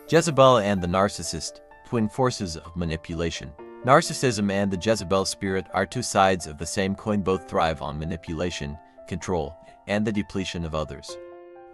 Jezebel and the Narcissist, twin forces of manipulation. Narcissism and the Jezebel spirit are two sides of the same coin. Both thrive on manipulation, control, and the depletion of others.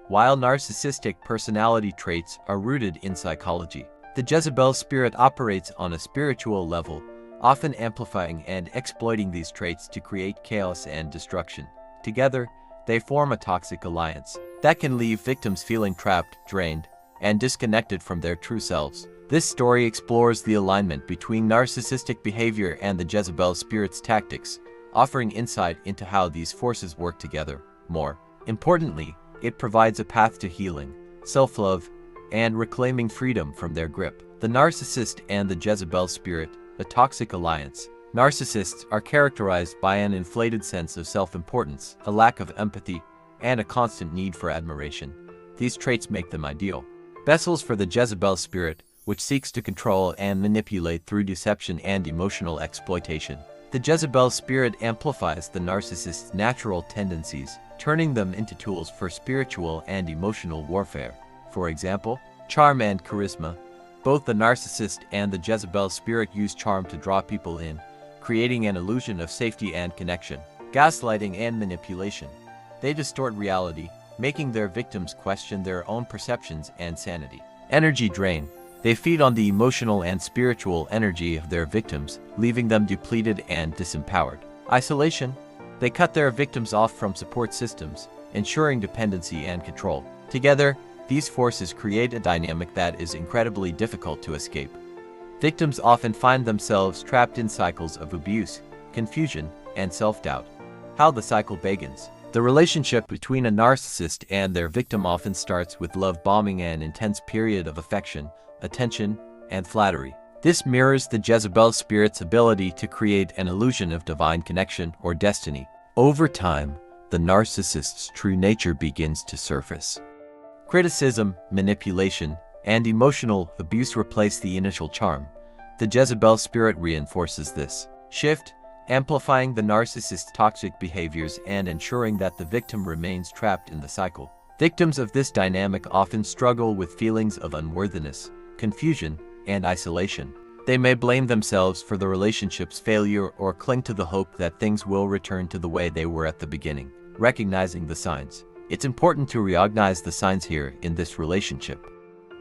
While narcissistic personality traits are rooted in psychology, the Jezebel spirit operates on a spiritual level, often amplifying and exploiting these traits to create chaos and destruction. Together, they form a toxic alliance that can leave victims feeling trapped, drained, and disconnected from their true selves. This story explores the alignment between narcissistic behavior and the Jezebel spirit's tactics, offering insight into how these forces work together. More importantly, it provides a path to healing, self-love, and reclaiming freedom from their grip. The narcissist and the Jezebel spirit, a toxic alliance. Narcissists are characterized by an inflated sense of self-importance, a lack of empathy, and a constant need for admiration. These traits make them ideal vessels for the Jezebel spirit, which seeks to control and manipulate through deception and emotional exploitation. The Jezebel spirit amplifies the narcissist's natural tendencies, turning them into tools for spiritual and emotional warfare. For example, charm and charisma. Both the narcissist and the Jezebel spirit use charm to draw people in, creating an illusion of safety and connection. Gaslighting and manipulation. They distort reality, making their victims question their own perceptions and sanity. Energy drain. They feed on the emotional and spiritual energy of their victims, leaving them depleted and disempowered. Isolation. They cut their victims off from support systems, ensuring dependency and control. Together, these forces create a dynamic that is incredibly difficult to escape. Victims often find themselves trapped in cycles of abuse, confusion, and self-doubt. How the cycle begins. The relationship between a narcissist and their victim often starts with love bombing, an intense period of affection, attention, and flattery. This mirrors the Jezebel spirit's ability to create an illusion of divine connection or destiny. Over time, the narcissist's true nature begins to surface. Criticism, manipulation, and emotional abuse replace the initial charm. The Jezebel spirit reinforces this shift, amplifying the narcissist's toxic behaviors and ensuring that the victim remains trapped in the cycle. Victims of this dynamic often struggle with feelings of unworthiness, confusion, and isolation. They may blame themselves for the relationship's failure or cling to the hope that things will return to the way they were at the beginning. Recognizing the signs. It's important to recognize the signs here in this relationship.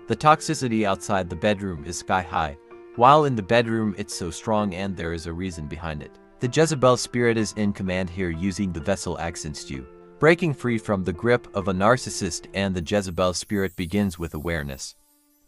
The toxicity outside the bedroom is sky high, while in the bedroom it's so strong, and there is a reason behind it. The Jezebel spirit is in command here, using the vessel against you. Breaking free from the grip of a narcissist and the Jezebel spirit begins with awareness.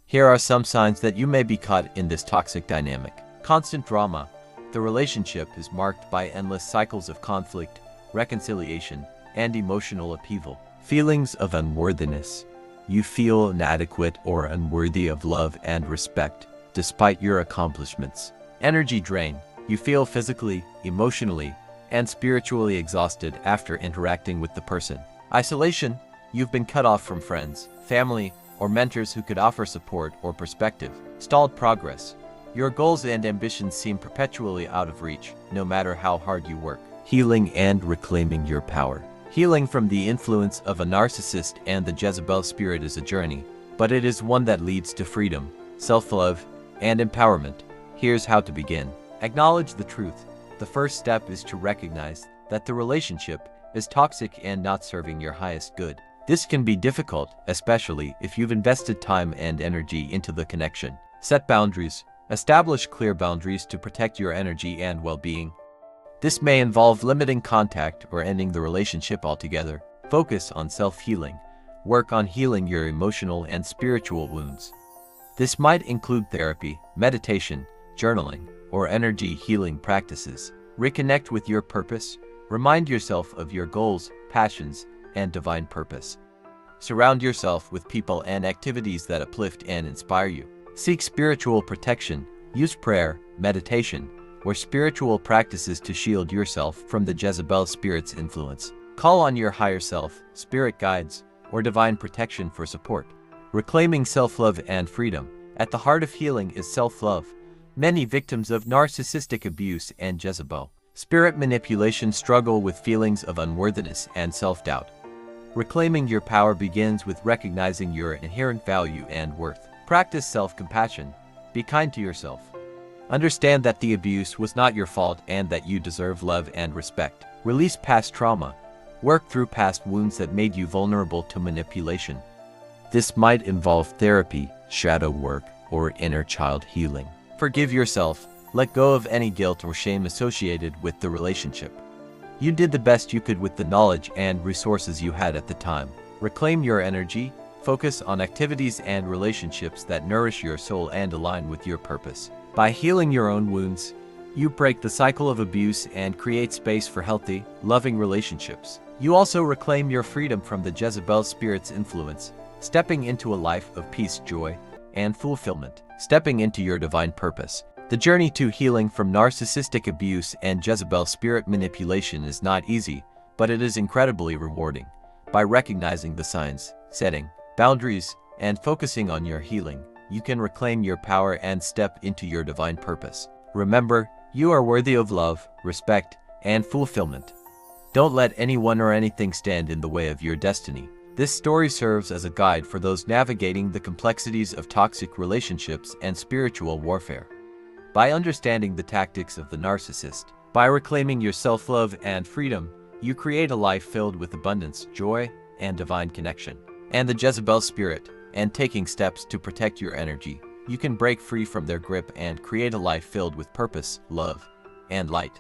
Here are some signs that you may be caught in this toxic dynamic. Constant drama. The relationship is marked by endless cycles of conflict, reconciliation, and emotional upheaval. Feelings of unworthiness. You feel inadequate or unworthy of love and respect, despite your accomplishments. Energy drain. You feel physically, emotionally, and spiritually exhausted after interacting with the person. Isolation. You've been cut off from friends, family, or mentors who could offer support or perspective. Stalled progress. Your goals and ambitions seem perpetually out of reach, no matter how hard you work. Healing and reclaiming your power. Healing from the influence of a narcissist and the Jezebel spirit is a journey, but it is one that leads to freedom, self-love, and empowerment. Here's how to begin. Acknowledge the truth. The first step is to recognize that the relationship is toxic and not serving your highest good. This can be difficult, especially if you've invested time and energy into the connection. Set boundaries. Establish clear boundaries to protect your energy and well-being. This may involve limiting contact or ending the relationship altogether. Focus on self-healing. Work on healing your emotional and spiritual wounds. This might include therapy, meditation, journaling, or energy healing practices. Reconnect with your purpose. Remind yourself of your goals, passions, and divine purpose. Surround yourself with people and activities that uplift and inspire you. Seek spiritual protection. Use prayer, meditation, or spiritual practices to shield yourself from the Jezebel spirit's influence. Call on your higher self, spirit guides, or divine protection for support. Reclaiming self-love and freedom. At the heart of healing is self-love. Many victims of narcissistic abuse and Jezebel spirit manipulation struggle with feelings of unworthiness and self-doubt. Reclaiming your power begins with recognizing your inherent value and worth. Practice self-compassion. Be kind to yourself. Understand that the abuse was not your fault and that you deserve love and respect. Release past trauma. Work through past wounds that made you vulnerable to manipulation. This might involve therapy, shadow work, or inner child healing. Forgive yourself. Let go of any guilt or shame associated with the relationship. You did the best you could with the knowledge and resources you had at the time. Reclaim your energy. Focus on activities and relationships that nourish your soul and align with your purpose. By healing your own wounds, you break the cycle of abuse and create space for healthy, loving relationships. You also reclaim your freedom from the Jezebel spirit's influence, stepping into a life of peace, joy, and fulfillment. Stepping into your divine purpose. The journey to healing from narcissistic abuse and Jezebel spirit manipulation is not easy, but it is incredibly rewarding. By recognizing the signs, setting boundaries, and focusing on your healing, you can reclaim your power and step into your divine purpose. Remember, you are worthy of love, respect, and fulfillment. Don't let anyone or anything stand in the way of your destiny. This story serves as a guide for those navigating the complexities of toxic relationships and spiritual warfare. By understanding the tactics of the narcissist, by reclaiming your self-love and freedom, you create a life filled with abundance, joy, and divine connection. And the Jezebel spirit, and taking steps to protect your energy, you can break free from their grip and create a life filled with purpose, love, and light.